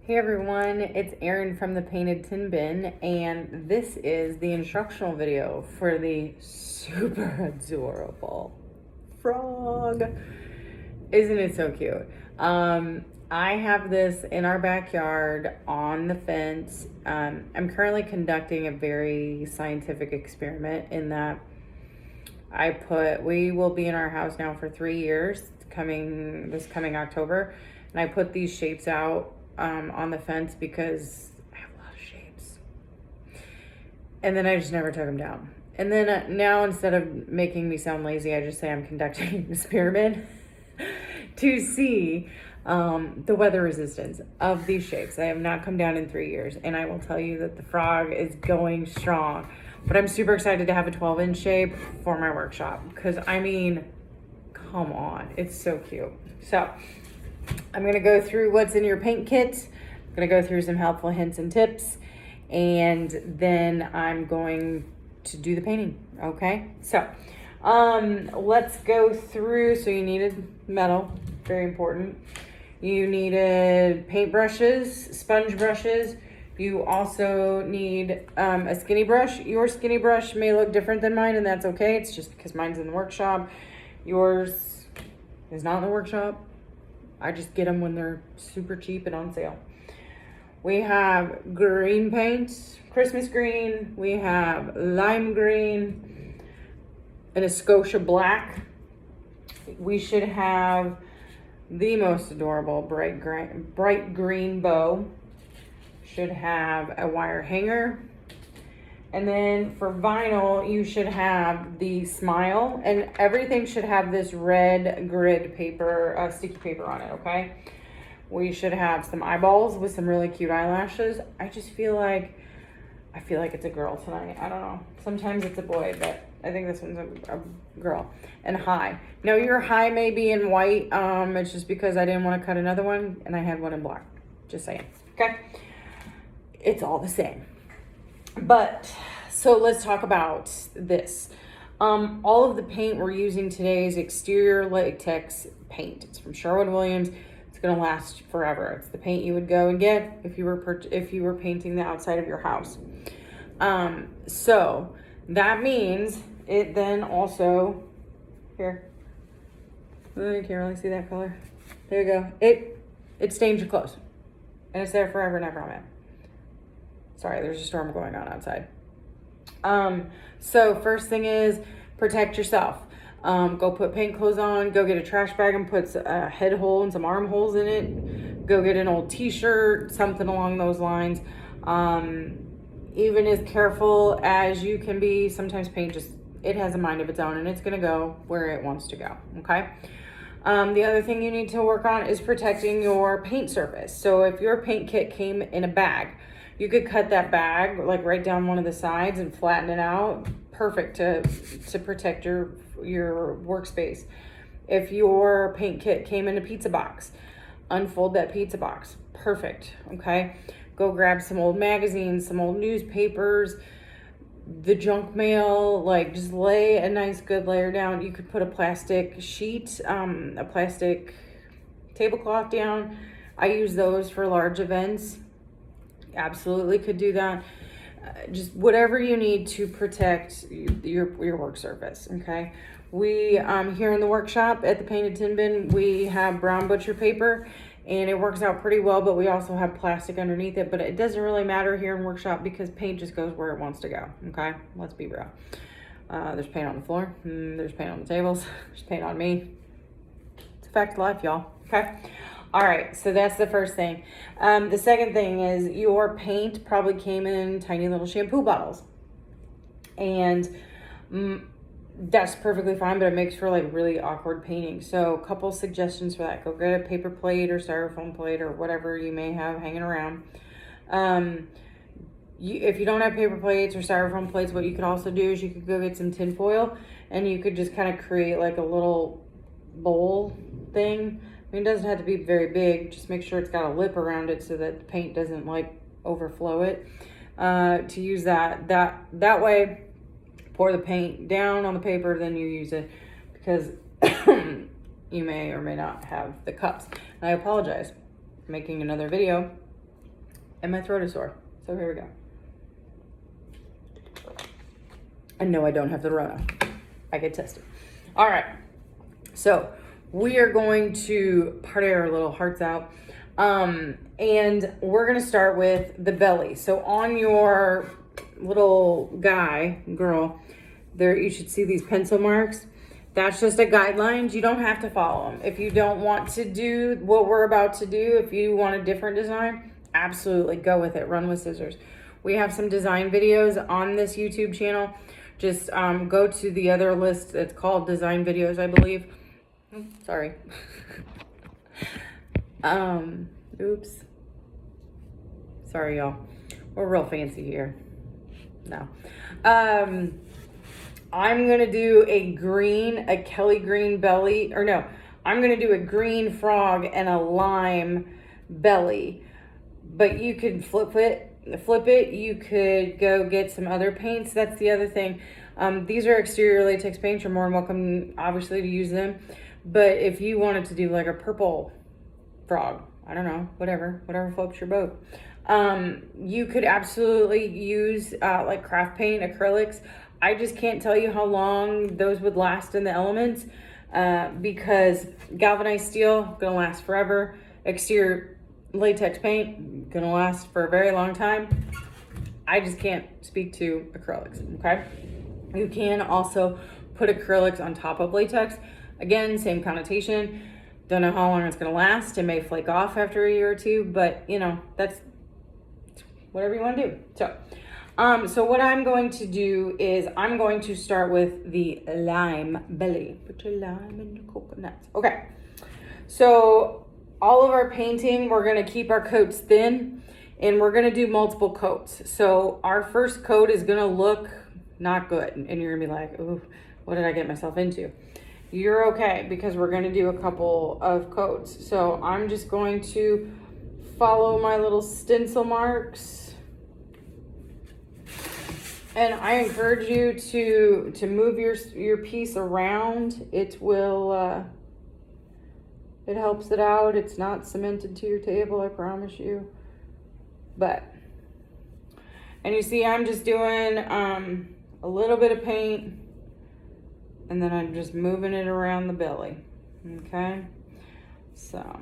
Hey everyone, it's Erin from the Painted Tin Bin, and this is the instructional video for the super adorable frog. Isn't it so cute? I have this in our backyard on the fence. I'm currently conducting a very scientific experiment in that we will be in our house now for 3 years, this coming October, and I put these shapes out on the fence because I have a lot of shapes. And then I just never took them down. And then now, instead of making me sound lazy, I just say I'm conducting an experiment to see the weather resistance of these shapes. I have not come down in 3 years, and I will tell you that the frog is going strong. But I'm super excited to have a 12-inch shape for my workshop because, I mean, come on, it's so cute. So I'm going to go through what's in your paint kit. I'm going to go through some helpful hints and tips, and then I'm going to do the painting. Okay, so let's go through. So you needed metal, very important. You needed paint brushes, sponge brushes. You also need a skinny brush. Your skinny brush may look different than mine, and that's okay. It's just because mine's in the workshop. Yours is not in the workshop. I just get them when they're super cheap and on sale. We have green paint, Christmas green. We have lime green and a Scotia black. We should have the most adorable bright green bow. Should have a wire hanger. And then for vinyl, you should have the smile, and everything should have this red grid paper, sticky paper on it, okay? We should have some eyeballs with some really cute eyelashes. I feel like it's a girl tonight. I don't know. Sometimes it's a boy, but I think this one's a girl. And high. Now your high may be in white. It's just because I didn't want to cut another one, and I had one in black. Just saying, okay? It's all the same. But so let's talk about this. All of the paint we're using today is exterior latex paint. It's from Sherwin-Williams. It's gonna last forever. It's the paint you would go and get if you were painting the outside of your house. So that means it then also here. Oh, you can't really see that color. There you go. It stains your clothes, and it's there forever and ever on it. Sorry, there's a storm going on outside. So first thing is protect yourself. Go put paint clothes on, go get a trash bag and put a head hole and some arm holes in it. Go get an old t-shirt, something along those lines. Even as careful as you can be, sometimes paint it has a mind of its own and it's gonna go where it wants to go, okay? The other thing you need to work on is protecting your paint surface. So if your paint kit came in a bag, you could cut that bag like right down one of the sides and flatten it out. Perfect to protect your workspace. If your paint kit came in a pizza box, unfold that pizza box. Perfect, okay? Go grab some old magazines, some old newspapers, the junk mail, like just lay a nice good layer down. You could put a plastic sheet, a plastic tablecloth down. I use those for large events. Absolutely could do that. Just whatever you need to protect your work surface, okay? We here in the workshop at the Painted Tin Bin, we have brown butcher paper and it works out pretty well, but we also have plastic underneath it. But it doesn't really matter here in workshop because paint just goes where it wants to go, okay? Let's be real. There's paint on the floor, there's paint on the tables, there's paint on me. It's a fact of life, y'all, okay? All right, so that's the first thing. The second thing is your paint probably came in tiny little shampoo bottles. And that's perfectly fine, but it makes for like really awkward painting. So a couple suggestions for that. Go get a paper plate or styrofoam plate or whatever you may have hanging around. If you don't have paper plates or styrofoam plates, what you could also do is you could go get some tin foil and you could just kind of create like a little bowl thing. I mean, it doesn't have to be very big. Just make sure it's got a lip around it so that the paint doesn't like overflow it. To use that way, pour the paint down on the paper, then you use it because you may or may not have the cups. And I apologize for making another video and my throat is sore. So here we go. And no, I don't have the Rona. I get tested. All right. So we are going to party our little hearts out. And we're going to start with the belly. So on your little girl, there you should see these pencil marks. That's just a guidelines. You don't have to follow them. If you don't want to do what we're about to do, if you want a different design, absolutely go with it. Run with scissors. We have some design videos on this YouTube channel. Just go to the other list. It's called design videos, I believe. Oh, sorry. Oops. Sorry, y'all. We're real fancy here. No. I'm going to do a Kelly green belly, or no, I'm going to do a green frog and a lime belly, but you could flip it. You could go get some other paints. That's the other thing. These are exterior latex paints. You're more than welcome, obviously, to use them. But if you wanted to do like a purple frog, I don't know, whatever floats your boat. You could absolutely use like craft paint, acrylics. I just can't tell you how long those would last in the elements because galvanized steel, gonna last forever. Exterior latex paint, gonna last for a very long time. I just can't speak to acrylics, okay? You can also put acrylics on top of latex. Again, same connotation. Don't know how long it's gonna last. It may flake off after a year or two, but you know, that's whatever you wanna do. So what I'm going to do is I'm going to start with the lime belly. Put your lime in your coconuts. Okay, so all of our painting, we're gonna keep our coats thin and we're gonna do multiple coats. So our first coat is gonna look not good and you're gonna be like, ooh, what did I get myself into? You're okay because we're gonna do a couple of coats. So I'm just going to follow my little stencil marks. And I encourage you to move your piece around. It will, it helps it out. It's not cemented to your table, I promise you. And you see I'm just doing a little bit of paint and then I'm just moving it around the belly, okay? So,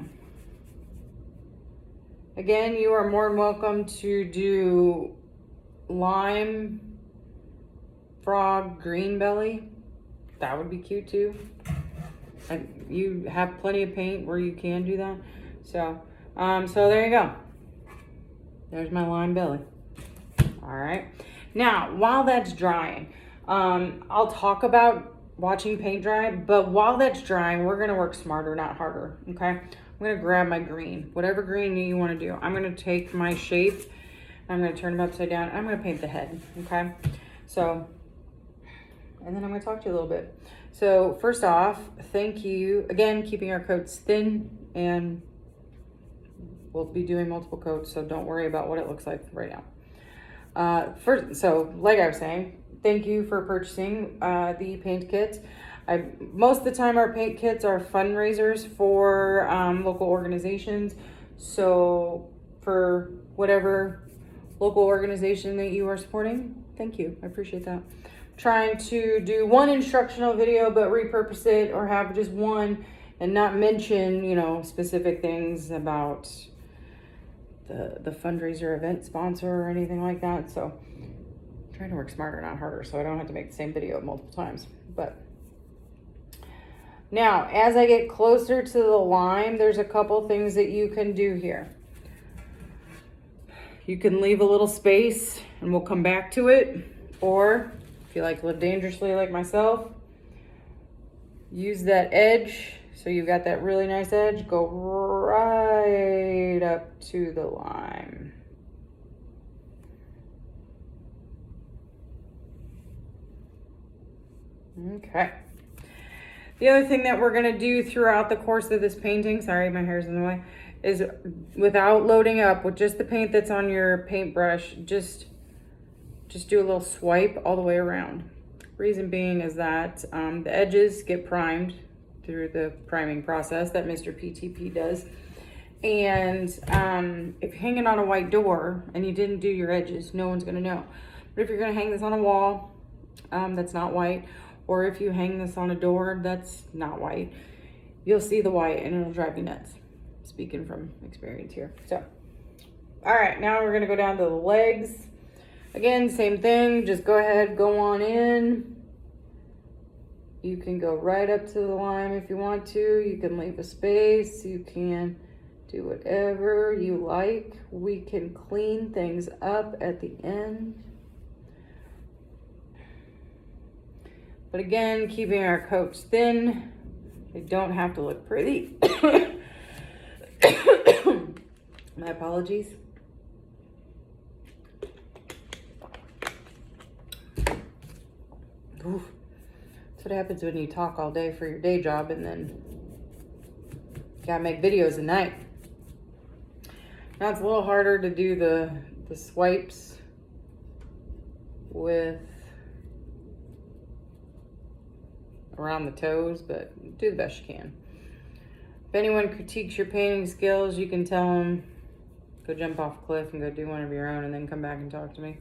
again, you are more than welcome to do lime, frog, green belly. That would be cute too. And you have plenty of paint where you can do that. So there you go. There's my lime belly. All right. Now, while that's drying, I'll talk about watching paint dry, but while that's drying, we're gonna work smarter, not harder, okay? I'm gonna grab my green, whatever green you wanna do. I'm gonna take my shape, I'm gonna turn them upside down, I'm gonna paint the head, okay? So, and then I'm gonna talk to you a little bit. So first off, thank you, again, keeping our coats thin, and we'll be doing multiple coats, so don't worry about what it looks like right now. So like I was saying, thank you for purchasing the paint kits. Most of the time our paint kits are fundraisers for local organizations. So for whatever local organization that you are supporting, thank you, I appreciate that. Trying to do one instructional video but repurpose it, or have just one and not mention, you know, specific things about the fundraiser event sponsor or anything like that. So I'm trying to work smarter, not harder, so I don't have to make the same video multiple times. But now, as I get closer to the lime, there's a couple things that you can do here. You can leave a little space and we'll come back to it, or if you like to live dangerously like myself, use that edge. So you've got that really nice edge, go right up to the lime. Okay. The other thing that we're gonna do throughout the course of this painting, sorry, my hair's in the way, is without loading up, with just the paint that's on your paintbrush, just do a little swipe all the way around. Reason being is that the edges get primed through the priming process that Mr. PTP does. And if you're hanging on a white door and you didn't do your edges, no one's gonna know. But if you're gonna hang this on a wall that's not white, or if you hang this on a door that's not white, you'll see the white and it'll drive you nuts. Speaking from experience here. So, all right, now we're gonna go down to the legs. Again, same thing, just go ahead, go on in. You can go right up to the line if you want to. You can leave a space, you can do whatever you like. We can clean things up at the end. But again, keeping our coats thin. They don't have to look pretty. My apologies. Oof. That's what happens when you talk all day for your day job and then you gotta make videos at night. Now it's a little harder to do the swipes with around the toes, but do the best you can. If anyone critiques your painting skills, you can tell them, go jump off a cliff and go do one of your own and then come back and talk to me.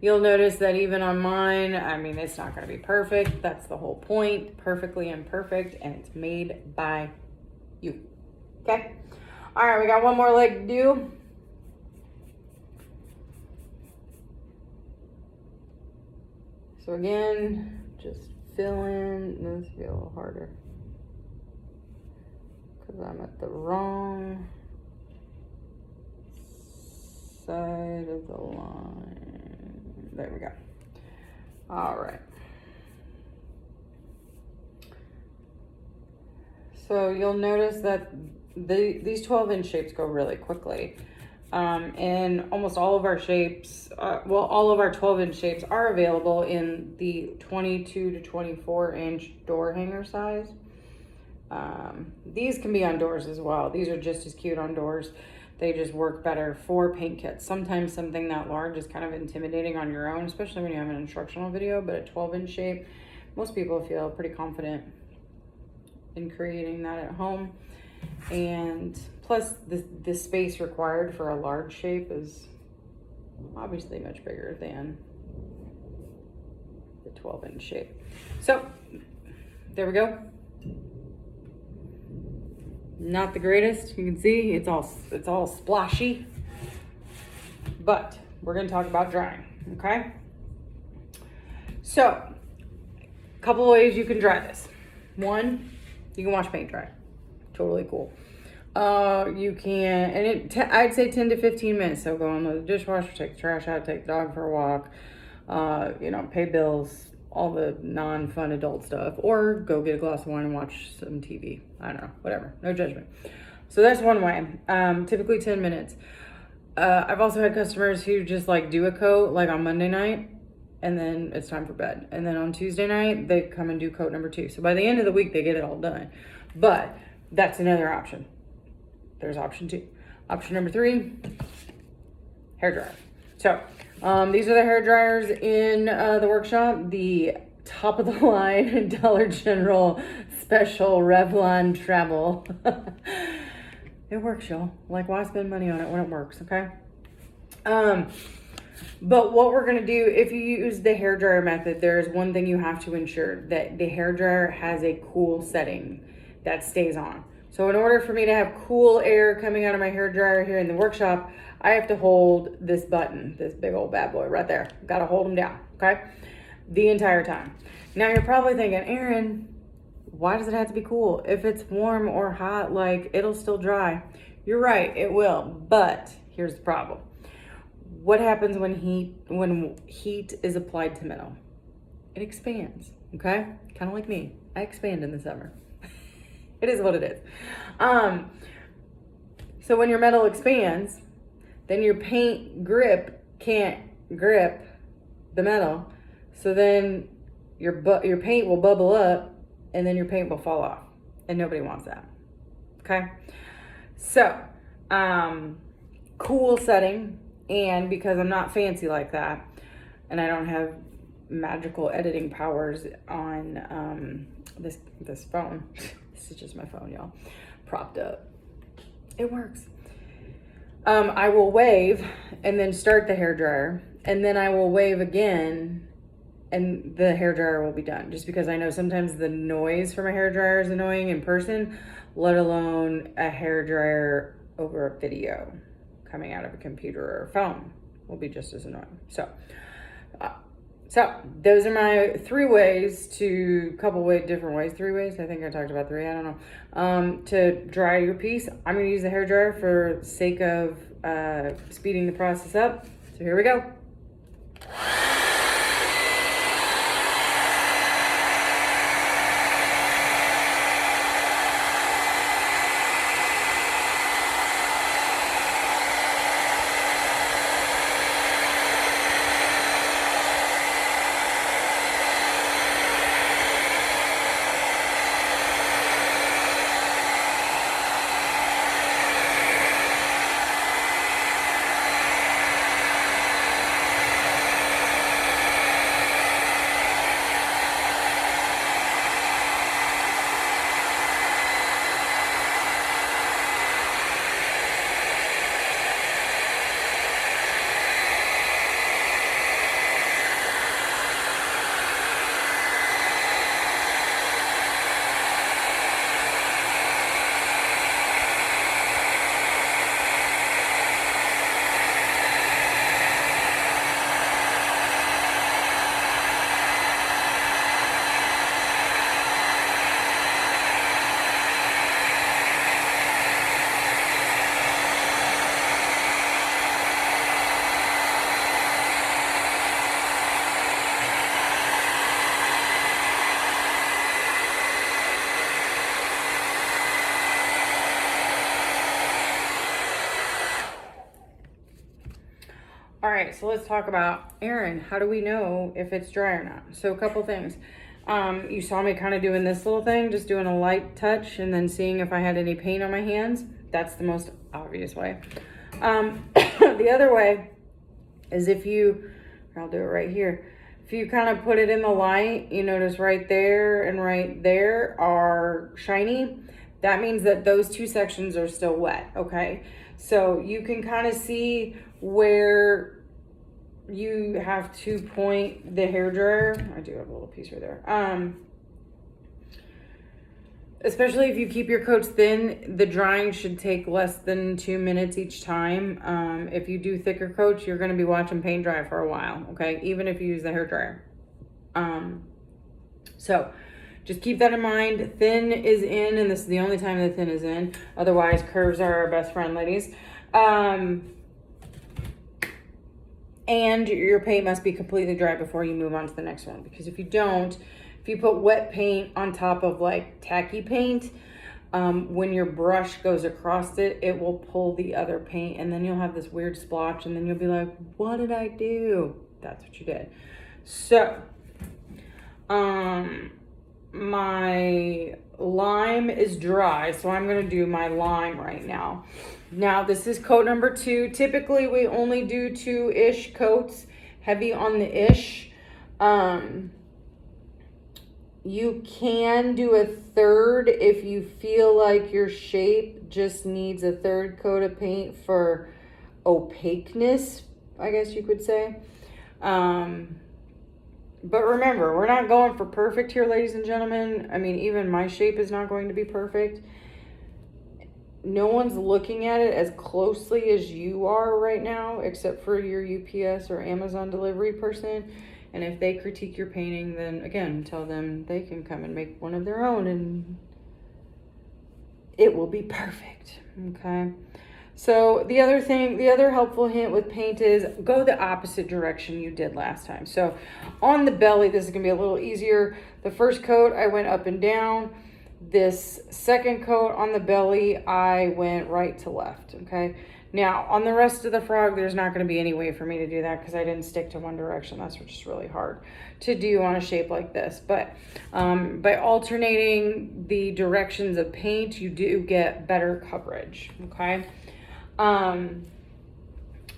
You'll notice that even on mine, I mean, it's not gonna be perfect. That's the whole point, perfectly imperfect, and it's made by you, okay? All right, we got one more leg to do. So again, just fill in, this will be a little harder because I'm at the wrong side of the line. There we go. All right. So you'll notice that these 12-inch shapes go really quickly. And almost all of our shapes, well, all of our 12-inch shapes are available in the 22 to 24-inch door hanger size. These can be on doors as well. These are just as cute on doors. They just work better for paint kits. Sometimes something that large is kind of intimidating on your own, especially when you have an instructional video, but a 12-inch shape, most people feel pretty confident in creating that at home. And plus the space required for a large shape is obviously much bigger than the 12-inch shape. So there we go. Not the greatest, you can see it's all splashy, but we're gonna talk about drying, okay? So a couple of ways you can dry this. One, you can wash paint dry. Totally cool. You can, and I'd say 10 to 15 minutes. So go in the dishwasher, take the trash out, take the dog for a walk, you know, pay bills, all the non-fun adult stuff, or go get a glass of wine and watch some TV. I don't know, whatever, no judgment. So that's one way, typically 10 minutes. I've also had customers who just like do a coat like on Monday night and then it's time for bed. And then on Tuesday night, they come and do coat number 2. So by the end of the week, they get it all done. But that's another option. There's option 2. Option number 3, hair dryer. So these are the hair dryers in the workshop. The top of the line Dollar General special Revlon travel. It works, y'all. Like, why spend money on it when it works, okay? But what we're gonna do, if you use the hair dryer method, there is one thing you have to ensure, that the hair dryer has a cool setting that stays on. So in order for me to have cool air coming out of my hair dryer here in the workshop, I have to hold this button, this big old bad boy right there. Gotta hold them down, okay? The entire time. Now you're probably thinking, Erin, why does it have to be cool? If it's warm or hot, like, it'll still dry. You're right, it will, but here's the problem. What happens when heat is applied to metal? It expands, okay? Kind of like me. I expand in the summer. It is what it is. So when your metal expands, then your paint grip can't grip the metal. So then your paint will bubble up and then your paint will fall off. And nobody wants that, okay? So, cool setting. And because I'm not fancy like that, and I don't have magical editing powers on this phone, this is just my phone, y'all, propped up. It works. I will wave and then start the hair dryer, and then I will wave again and the hair dryer will be done, just because I know sometimes the noise from a hair dryer is annoying in person, let alone a hair dryer over a video coming out of a computer or a phone will be just as annoying. So those are my 3 ways to, different ways, 3 ways. I think I talked about 3, I don't know. To dry your piece. I'm gonna use the hair dryer for the sake of speeding the process up. So here we go. All right, so let's talk about, Erin, how do we know if it's dry or not? So a couple things. You saw me kind of doing this little thing, just doing a light touch and then seeing if I had any paint on my hands. That's the most obvious way. The other way is I'll do it right here. If you kind of put it in the light, you notice right there and right there are shiny. That means that those 2 sections are still wet, okay? So you can kind of see where you have to point the hair dryer. I do have a little piece right there. Especially if you keep your coats thin, the drying should take less than 2 minutes each time. If you do thicker coats, you're gonna be watching paint dry for a while, okay? Even if you use the hair dryer. So just keep that in mind. Thin is in, and this is the only time that thin is in. Otherwise, curves are our best friend, ladies. And your paint must be completely dry before you move on to the next one. Because if you don't, if you put wet paint on top of like tacky paint, when your brush goes across it, it will pull the other paint and then you'll have this weird splotch and then you'll be like, what did I do? That's what you did. So, my lime is dry, so I'm gonna do my lime right now. Now this is coat number 2. Typically we only do 2-ish coats, heavy on the ish. You can do a 3rd if you feel like your shape just needs a 3rd coat of paint for opaqueness, I guess you could say. But remember, we're not going for perfect here, ladies and gentlemen. I mean, even my shape is not going to be perfect. No one's looking at it as closely as you are right now, except for your UPS or Amazon delivery person. And if they critique your painting, then again, tell them they can come and make one of their own and it will be perfect, okay? So the other helpful hint with paint is go the opposite direction you did last time. So on the belly, this is gonna be a little easier. The first coat, I went up and down. This second coat on the belly, I went right to left, okay? Now, on the rest of the frog, there's not gonna be any way for me to do that because I didn't stick to one direction. That's just really hard to do on a shape like this. But by alternating the directions of paint, you do get better coverage, okay? I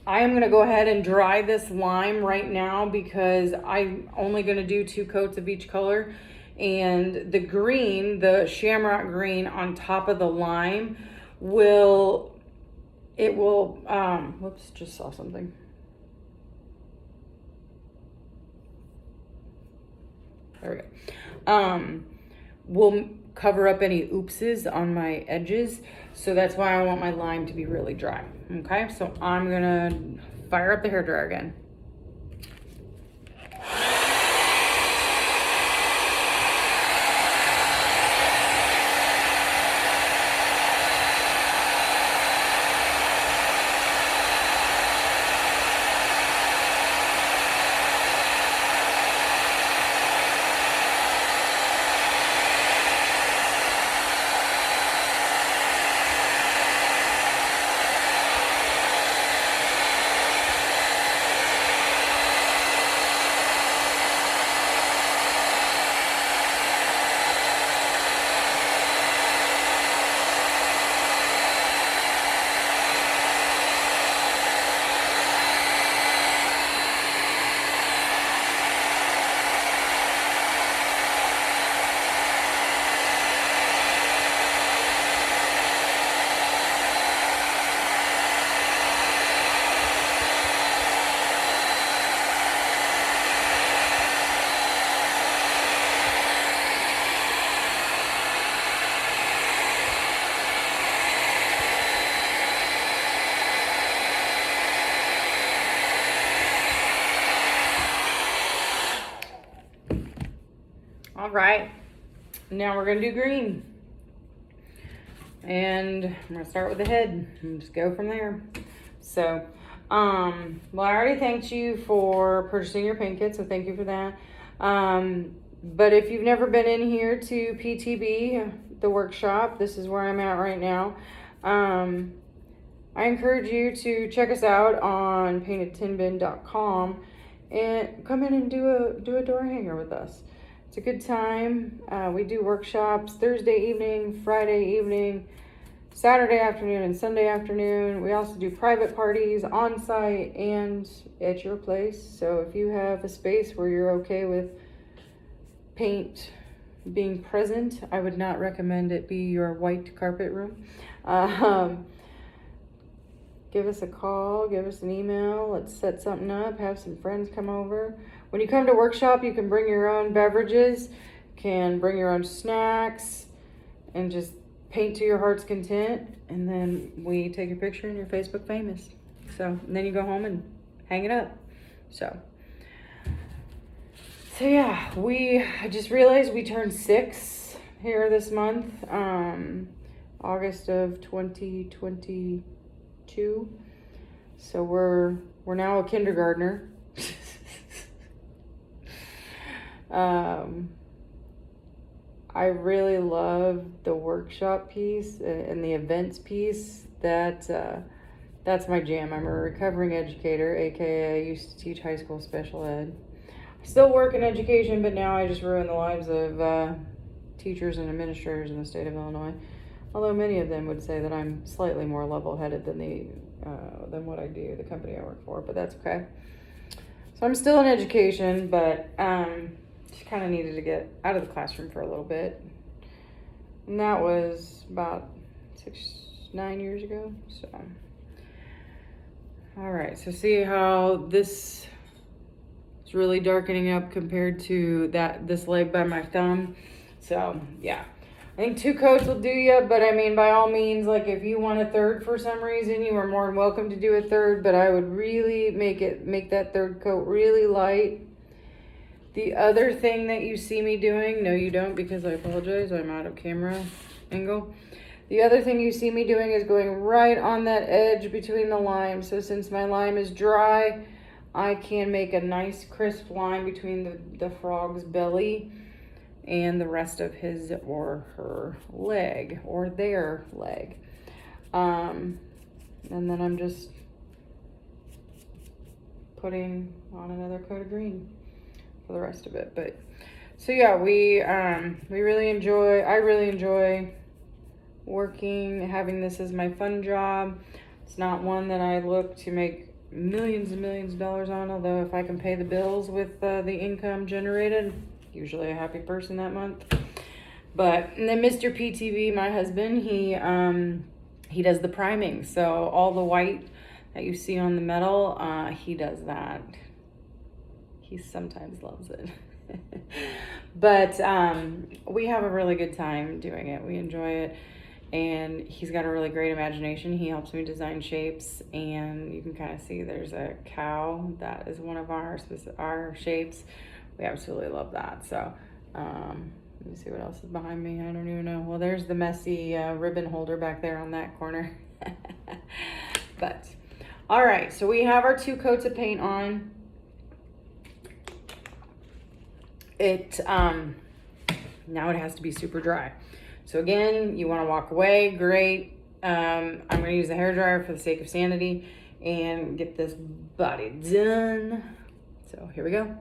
am gonna go ahead and dry this lime right now because I'm only gonna do 2 coats of each color. And the green, the shamrock green on top of the lime whoops, just saw something. There we go. Will cover up any oopses on my edges. So that's why I want my lime to be really dry. Okay, so I'm gonna fire up the hairdryer again. All right, now we're gonna do green. And I'm gonna start with the head and just go from there. So, well, I already thanked you for purchasing your paint kit, so thank you for that. But if you've never been in here to PTB, the workshop, this is where I'm at right now. I encourage you to check us out on paintedtinbin.com and come in and do a door hanger with us. It's a good time. We do workshops Thursday evening, Friday evening, Saturday afternoon, and Sunday afternoon. We also do private parties on site and at your place. So if you have a space where you're okay with paint being present, I would not recommend it be your white carpet room. Give us a call, give us an email. Let's set something up, have some friends come over. When you come to workshop, you can bring your own beverages, can bring your own snacks, and just paint to your heart's content. And then we take a picture and you're Facebook famous. So, and then you go home and hang it up. So yeah, I just realized we turned 6 here this month, August of 2022. So we're now a kindergartner. I really love the workshop piece and the events piece. That's my jam. I'm a recovering educator, aka I used to teach high school special ed. I still work in education, but now I just ruin the lives of teachers and administrators in the state of Illinois. Although many of them would say that I'm slightly more level-headed than what I do, the company I work for, but that's okay. So I'm still in education, but just kind of needed to get out of the classroom for a little bit. And that was about 9 years ago. So, all right, so see how this is really darkening up compared to this leg by my thumb. So yeah, I think 2 coats will do you, but I mean, by all means, like if you want a third for some reason, you are more than welcome to do a third, but I would really make that 3rd coat really light. The other thing that you see me doing, no you don't because I apologize, I'm out of camera angle. The other thing you see me doing is going right on that edge between the lime. So since my lime is dry, I can make a nice crisp line between the frog's belly and the rest of his or her leg or their leg. And then I'm just putting on another coat of green for the rest of it. But so yeah, I really enjoy working, having this as my fun job. It's not one that I look to make millions and millions of dollars on, although if I can pay the bills with the income generated, usually a happy person that month. But and then Mr. PTV, my husband, he does the priming. So all the white that you see on the metal, he does that. He sometimes loves it. But we have a really good time doing it. We enjoy it. And he's got a really great imagination. He helps me design shapes, and you can kind of see there's a cow. That is one of our shapes. We absolutely love that. So let me see what else is behind me. I don't even know. Well, there's the messy ribbon holder back there on that corner. But all right, so we have our 2 coats of paint on. It now it has to be super dry. So again, you want to walk away, great. I'm going to use the hairdryer for the sake of sanity and get this body done. So here we go.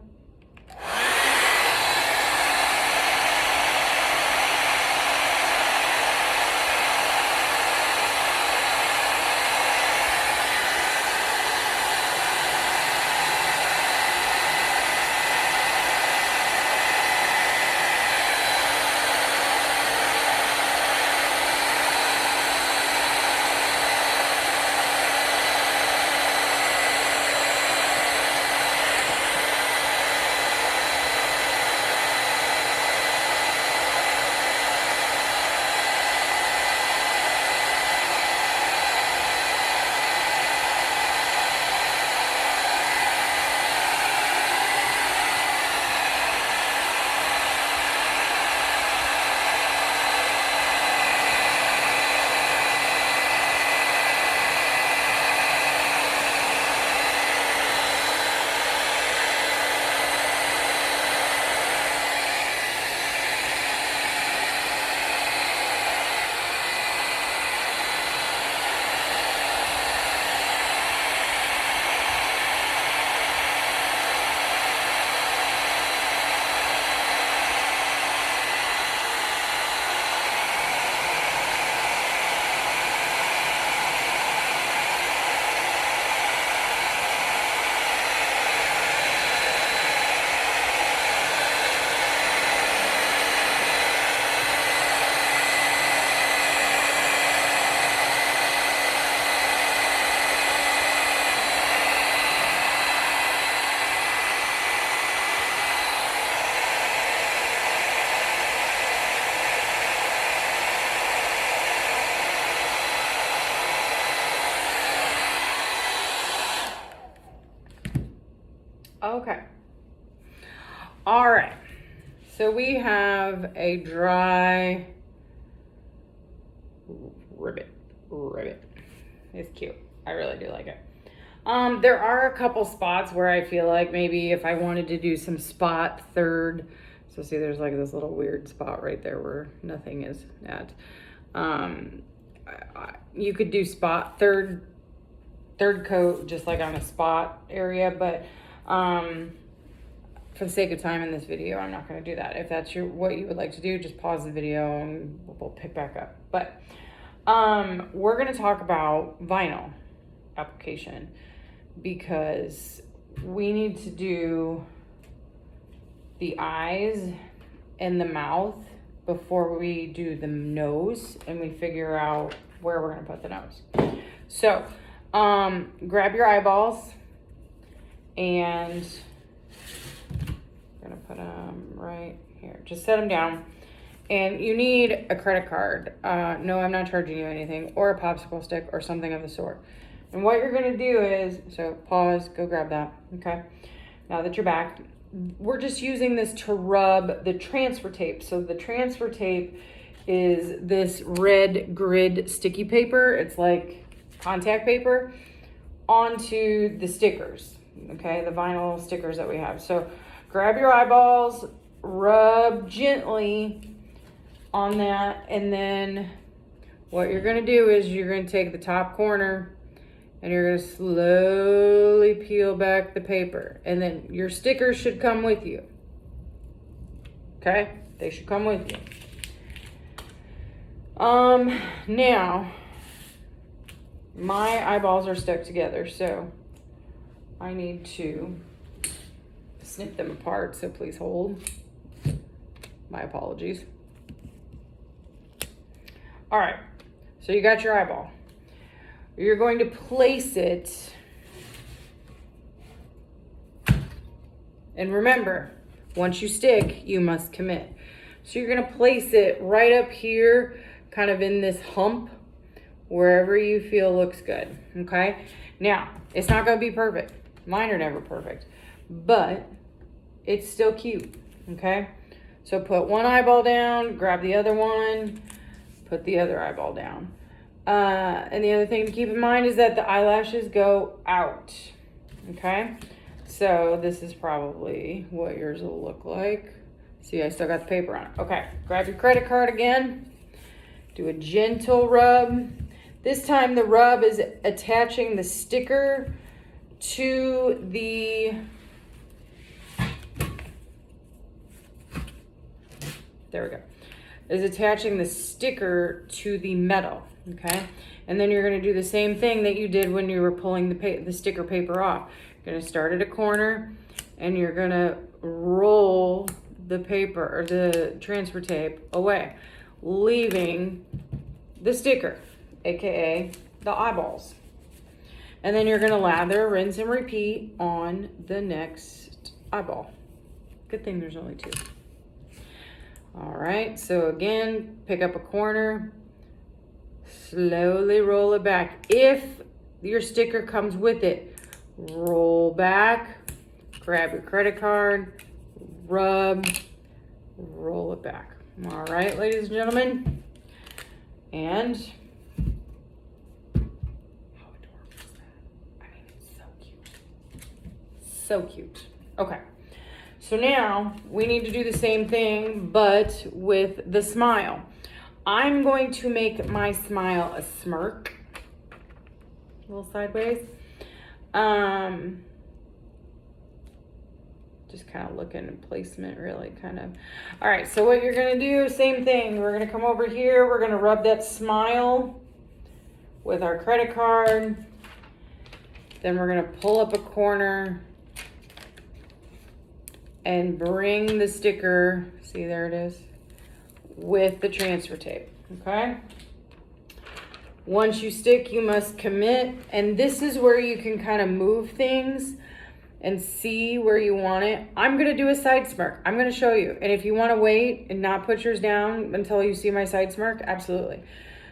Okay. All right. So we have a dry ribbit. It's cute. I really do like it. There are a couple spots where I feel like maybe if I wanted to do some spot third, so see there's like this little weird spot right there where nothing is at. You could do spot third coat just like on a spot area, but for the sake of time in this video, I'm not going to do that. If that's what you would like to do, just pause the video and we'll pick back up. But we're going to talk about vinyl application because we need to do the eyes and the mouth before we do the nose and we figure out where we're going to put the nose. So grab your eyeballs and I'm gonna put them right here. Just set them down. And you need a credit card. No, I'm not charging you anything, or a popsicle stick or something of the sort. And what you're gonna do is, so pause, go grab that, okay? Now that you're back, we're just using this to rub the transfer tape. So the transfer tape is this red grid sticky paper. It's like contact paper onto the stickers, okay? The vinyl stickers that we have. So grab your eyeballs, rub gently on that, and then what you're gonna do is you're gonna take the top corner and you're gonna slowly peel back the paper, and then your stickers should come with you, okay? They should come with you. Now, my eyeballs are stuck together, so I need to snip them apart, so please hold. My apologies. All right, So you got your eyeball. You're going to place it, and remember, once you stick, you must commit. So you're gonna place it right up here, kind of in this hump, wherever you feel looks good, okay? Now, it's not gonna be perfect. Mine are never perfect, but it's still cute, okay? So put one eyeball down, grab the other one, put the other eyeball down. And the other thing to keep in mind is that the eyelashes go out, okay? So this is probably what yours will look like. See, I still got the paper on it. Okay, grab your credit card again. Do a gentle rub. This time the rub is attaching the sticker to the there we go. Is attaching the sticker to the metal, okay? And then you're gonna do the same thing that you did when you were pulling the sticker paper off. You're gonna start at a corner and you're gonna roll the paper or the transfer tape away, leaving the sticker, AKA the eyeballs. And then you're gonna lather, rinse, and repeat on the next eyeball. Good thing there's only two. All right, so again, pick up a corner, slowly roll it back. If your sticker comes with it, roll back, grab your credit card, rub, roll it back. All right, ladies and gentlemen. And how adorable is that? I mean, it's so cute. So cute. Okay. So now we need to do the same thing, but with the smile. I'm going to make my smile a smirk. A little sideways. Just kind of looking at placement, really kind of. All right, so what you're gonna do, same thing. We're gonna come over here. We're gonna rub that smile with our credit card. Then we're gonna pull up a corner and bring the sticker, see there it is, with the transfer tape, okay? Once you stick, you must commit, and this is where you can kind of move things and see where you want it. I'm gonna do a side smirk. I'm gonna show you, and if you wanna wait and not put yours down until you see my side smirk, absolutely.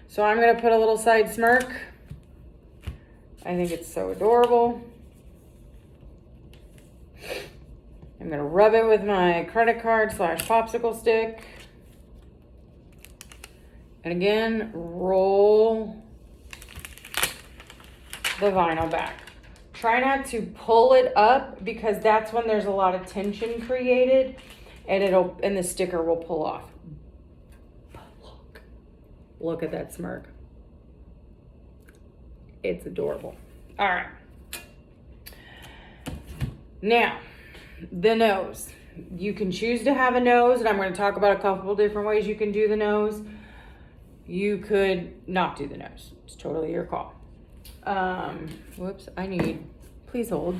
So I'm gonna put a little side smirk. I think it's so adorable. I'm gonna rub it with my credit card / popsicle stick. And again, roll the vinyl back. Try not to pull it up because that's when there's a lot of tension created and the sticker will pull off. But look at that smirk. It's adorable. All right. Now, the nose. You can choose to have a nose, and I'm going to talk about a couple different ways you can do the nose. You could not do the nose. It's totally your call. Whoops, please hold.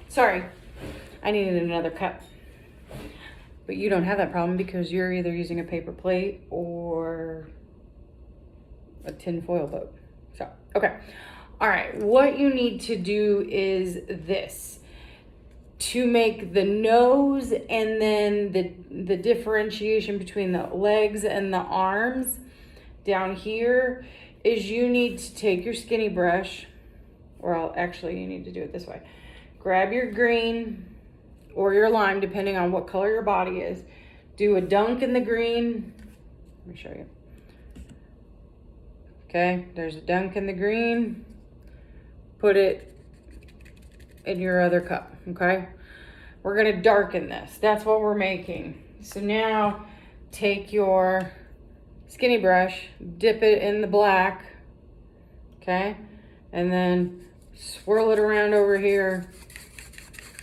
Sorry, I needed another cup. But you don't have that problem because you're either using a paper plate or a tin foil boat. So, okay. All right, what you need to do is this. To make the nose and then the differentiation between the legs and the arms down here is you need to take your skinny brush, or actually you need to do it this way. Grab your green or your lime, depending on what color your body is. Do a dunk in the green. Let me show you. Okay, there's a dunk in the green. Put it in your other cup, okay? We're gonna darken this. That's what we're making. So now take your skinny brush, dip it in the black, okay? And then swirl it around over here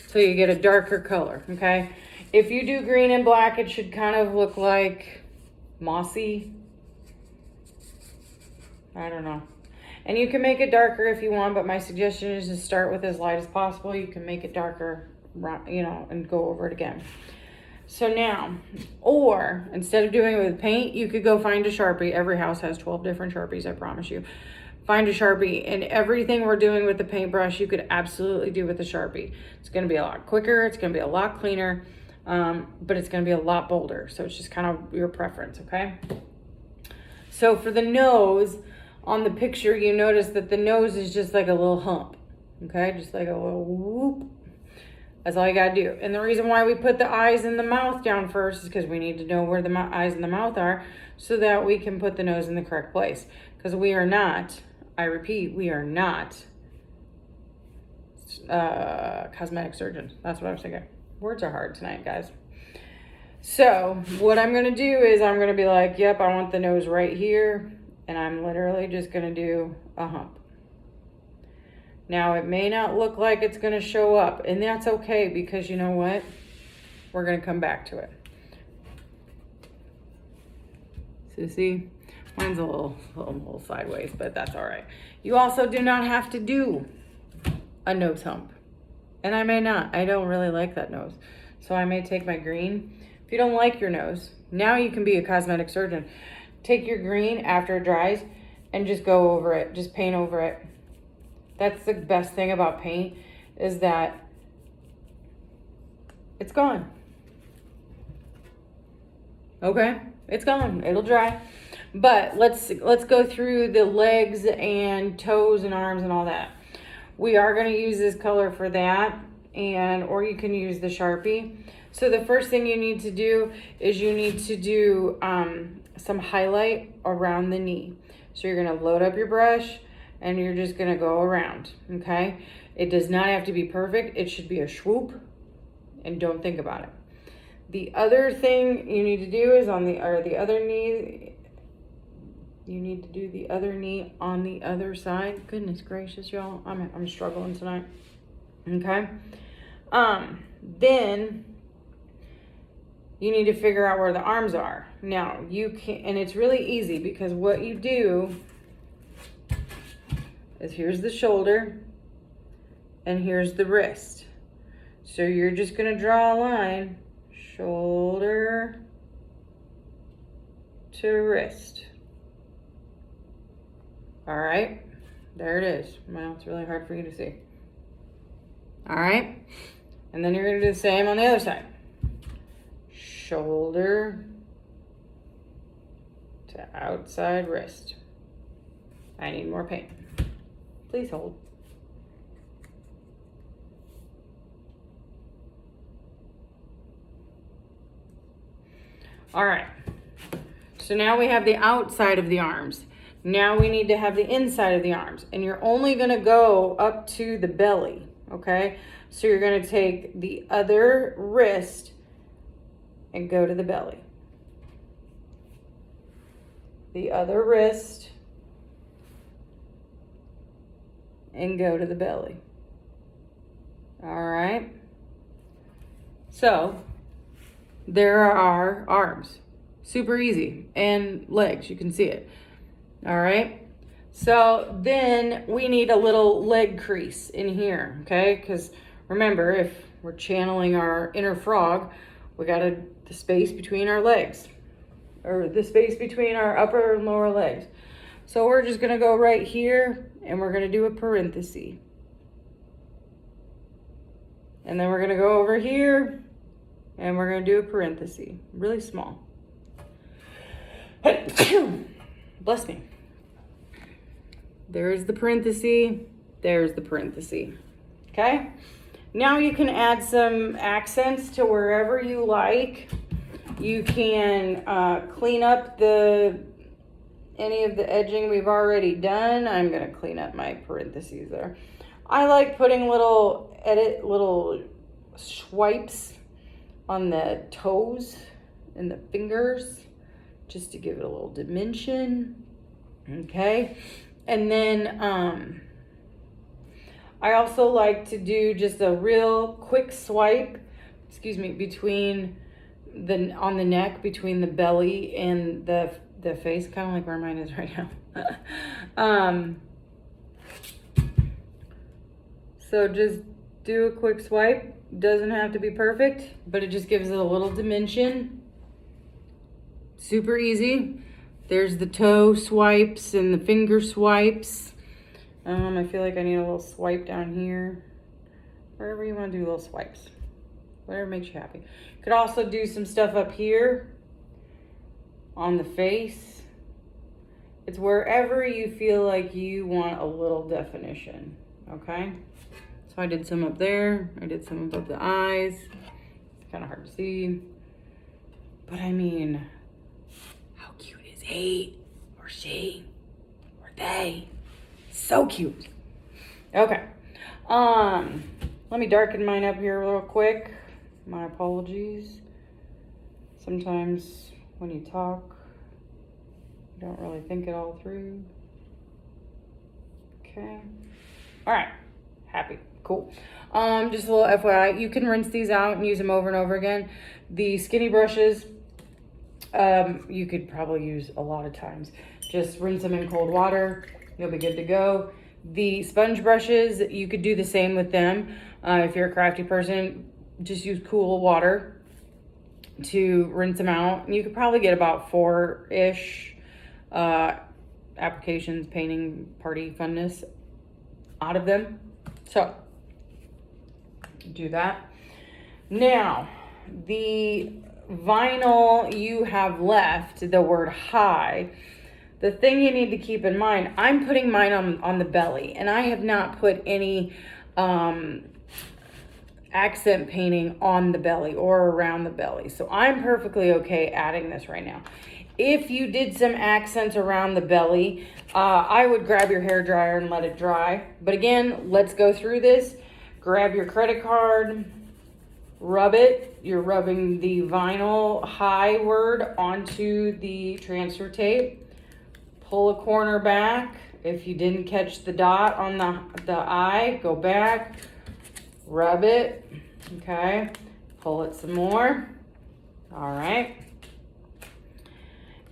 till you get a darker color, okay? If you do green and black, it should kind of look like mossy. I don't know. And you can make it darker if you want, but my suggestion is to start with as light as possible. You can make it darker, you know, and go over it again. So now, or instead of doing it with paint, you could go find a Sharpie. Every house has 12 different Sharpies, I promise you. Find a Sharpie, and everything we're doing with the paintbrush, you could absolutely do with the Sharpie. It's gonna be a lot quicker, it's gonna be a lot cleaner, but it's gonna be a lot bolder. So it's just kind of your preference, okay? So for the nose, on the picture, you notice that the nose is just like a little hump, okay? Just like a little whoop. That's all you gotta do. And the reason why we put the eyes and the mouth down first is because we need to know where the eyes and the mouth are so that we can put the nose in the correct place. Because we are not, I repeat, we are not cosmetic surgeons. That's what I was thinking. Words are hard tonight, guys. So what I'm gonna do is I'm gonna be like, yep, I want the nose right here. And I'm literally just gonna do a hump. Now, it may not look like it's going to show up, and that's okay because you know what? We're going to come back to it. So see, mine's a little sideways, but that's all right. You also do not have to do a nose hump. And I may not. I don't really like that nose. So I may take my green. If you don't like your nose, now you can be a cosmetic surgeon. Take your green after it dries and just go over it. Just paint over it. That's the best thing about paint is that it's gone. Okay, it's gone. It'll dry. But let's go through the legs and toes and arms and all that. We are going to use this color for that, or you can use the Sharpie. So the first thing you need to do is you need to do some highlight around the knee. So you're going to load up your brush. And you're just gonna go around, okay? It does not have to be perfect. It should be a swoop, and don't think about it. The other thing you need to do is the other knee. You need to do the other knee on the other side. Goodness gracious, y'all, I'm struggling tonight. Okay. Then you need to figure out where the arms are. Now you can, and it's really easy because what you do is here's the shoulder and here's the wrist. So you're just gonna draw a line, shoulder to wrist. All right, there it is. Well, it's really hard for you to see. All right, and then you're gonna do the same on the other side. Shoulder to outside wrist. I need more paint. Please hold. All right. So now we have the outside of the arms. Now we need to have the inside of the arms. And you're only going to go up to the belly, okay? So you're going to take the other wrist and go to the belly. The other wrist and go to the belly. All right. So there are our arms. Super easy. And legs, you can see it. All right. So then we need a little leg crease in here, okay? Because remember, if we're channeling our inner frog, we got the space between our legs, or the space between our upper and lower legs. So we're just gonna go right here and we're gonna do a parenthesis. And then we're gonna go over here and we're gonna do a parenthesis, really small. Bless me. There's the parenthesis, there's the parenthesis, okay? Now you can add some accents to wherever you like. You can clean up any of the edging we've already done. I'm gonna clean up my parentheses there. I like putting little swipes on the toes and the fingers just to give it a little dimension, okay? And then I also like to do just a real quick swipe, between on the neck, between the belly and the face, kind of like where mine is right now. So just do a quick swipe. Doesn't have to be perfect, but it just gives it a little dimension. Super easy. There's the toe swipes and the finger swipes. I feel like I need a little swipe down here. Wherever you want to do little swipes. Whatever makes you happy. Could also do some stuff up here on the face. It's wherever you feel like you want a little definition, okay? So I did some up there. I did some above the eyes. It's kind of hard to see. But I mean, how cute is he or she or they? So cute. Okay. Let me darken mine up here real quick. My apologies. Sometimes when you talk, you don't really think it all through. Okay. All right. Happy. Cool. Just a little FYI, you can rinse these out and use them over and over again. The skinny brushes, you could probably use a lot of times. Just rinse them in cold water. You'll be good to go. The sponge brushes, you could do the same with them. If you're a crafty person, just use cool water to rinse them out. And you could probably get about 4-ish applications, painting, party, funness out of them. So, do that. Now, the vinyl you have left, the word high, the thing you need to keep in mind, I'm putting mine on the belly, and I have not put any accent painting on the belly or around the belly. So I'm perfectly okay adding this right now. If you did some accents around the belly, I would grab your hairdryer and let it dry. But again, let's go through this. Grab your credit card, rub it. You're rubbing the vinyl high word onto the transfer tape. Pull a corner back. If you didn't catch the dot on the eye, go back, rub it, okay? Pull it some more, all right?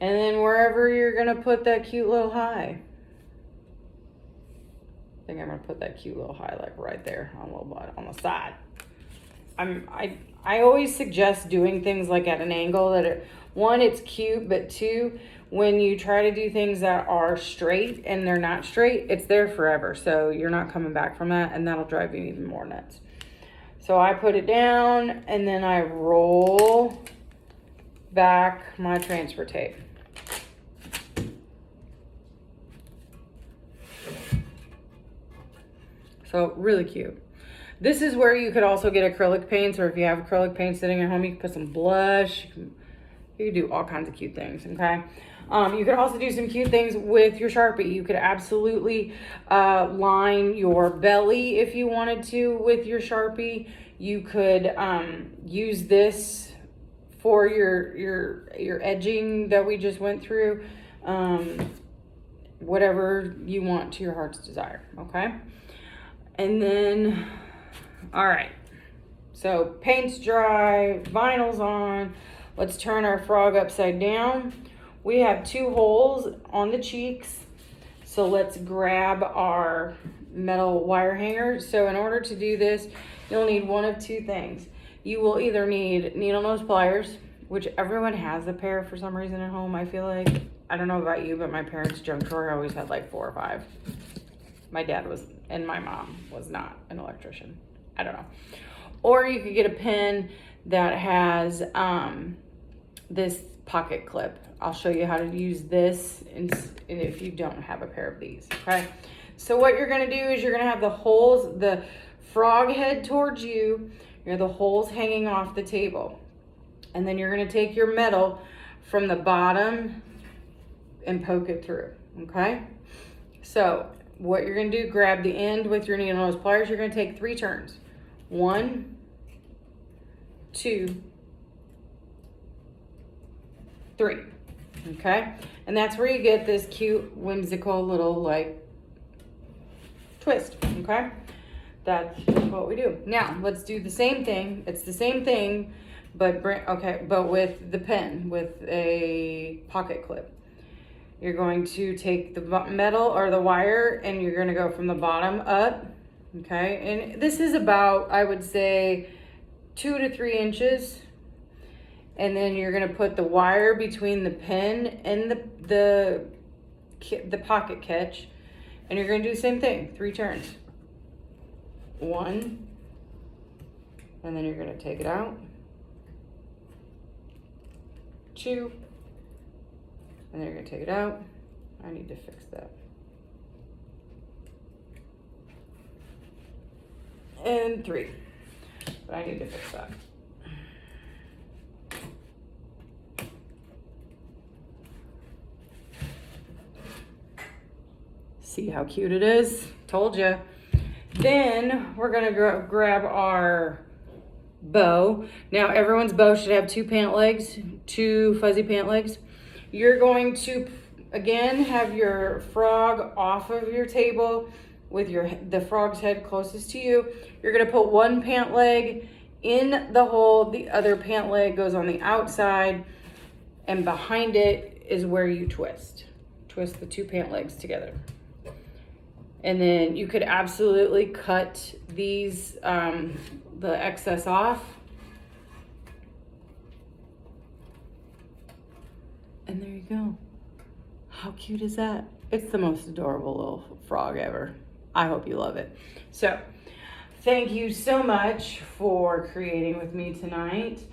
And then wherever you're gonna put that cute little high, I think I'm gonna put that cute little high like right there on a little bit on the side. I always suggest doing things like at an angle that one, it's cute, but two, when you try to do things that are straight and they're not straight, it's there forever. So you're not coming back from that, and that'll drive you even more nuts. So I put it down and then I roll back my transfer tape. So really cute. This is where you could also get acrylic paints, or if you have acrylic paint sitting at home, you can put some blush. You can do all kinds of cute things, okay? You could also do some cute things with your Sharpie. You could absolutely line your belly if you wanted to with your Sharpie. You could use this for your edging that we just went through. Whatever you want to your heart's desire, okay? And then, all right. So paint's dry, vinyl's on. Let's turn our frog upside down. We have 2 holes on the cheeks. So let's grab our metal wire hanger. So in order to do this, you'll need one of 2 things. You will either need needle nose pliers, which everyone has a pair for some reason at home, I feel like. I don't know about you, but my parents' junk drawer always had like 4 or 5. My dad was, and my mom was not an electrician. I don't know. Or you could get a pen that has this pocket clip. I'll show you how to use this if you don't have a pair of these, okay? So what you're gonna do is you're gonna have the holes, the frog head towards you, you're the holes hanging off the table. And then you're gonna take your metal from the bottom and poke it through, okay? So what you're gonna do, grab the end with your needle nose pliers. You're gonna take 3 turns. 1, 2, 3, okay? And that's where you get this cute, whimsical little like twist, okay? That's what we do. Now, let's do the same thing. It's the same thing, but but with the pen, with a pocket clip. You're going to take the metal or the wire and you're gonna go from the bottom up Okay, and this is about, I would say, 2 to 3 inches. And then you're gonna put the wire between the pin and the pocket catch, and you're gonna do the same thing, 3 turns. 1, and then you're gonna take it out. 2, and then you're gonna take it out. I need to fix that. And 3, but I need to fix that. See how cute it is? Told you. Then we're gonna grab our bow. Now everyone's bow should have 2 pant legs, 2 fuzzy pant legs. You're going to, again, have your frog off of your table with the frog's head closest to you. You're gonna put 1 pant leg in the hole, the other pant leg goes on the outside, and behind it is where you twist. Twist the 2 pant legs together. And then you could absolutely cut these, the excess off. And there you go. How cute is that? It's the most adorable little frog ever. I hope you love it. So, thank you so much for creating with me tonight,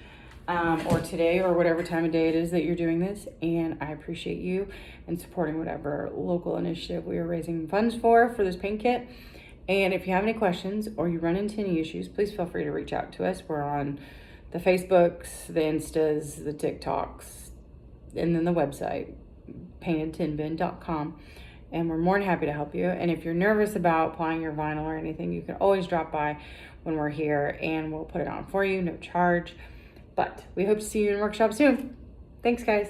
or today, or whatever time of day it is that you're doing this. And I appreciate you and supporting whatever local initiative we are raising funds for this paint kit. And if you have any questions or you run into any issues, please feel free to reach out to us. We're on the Facebooks, the Instas, the TikToks, and then the website, paintedtinbin.com. And we're more than happy to help you. And if you're nervous about applying your vinyl or anything, you can always drop by when we're here and we'll put it on for you, no charge. But we hope to see you in workshop soon. Thanks, guys.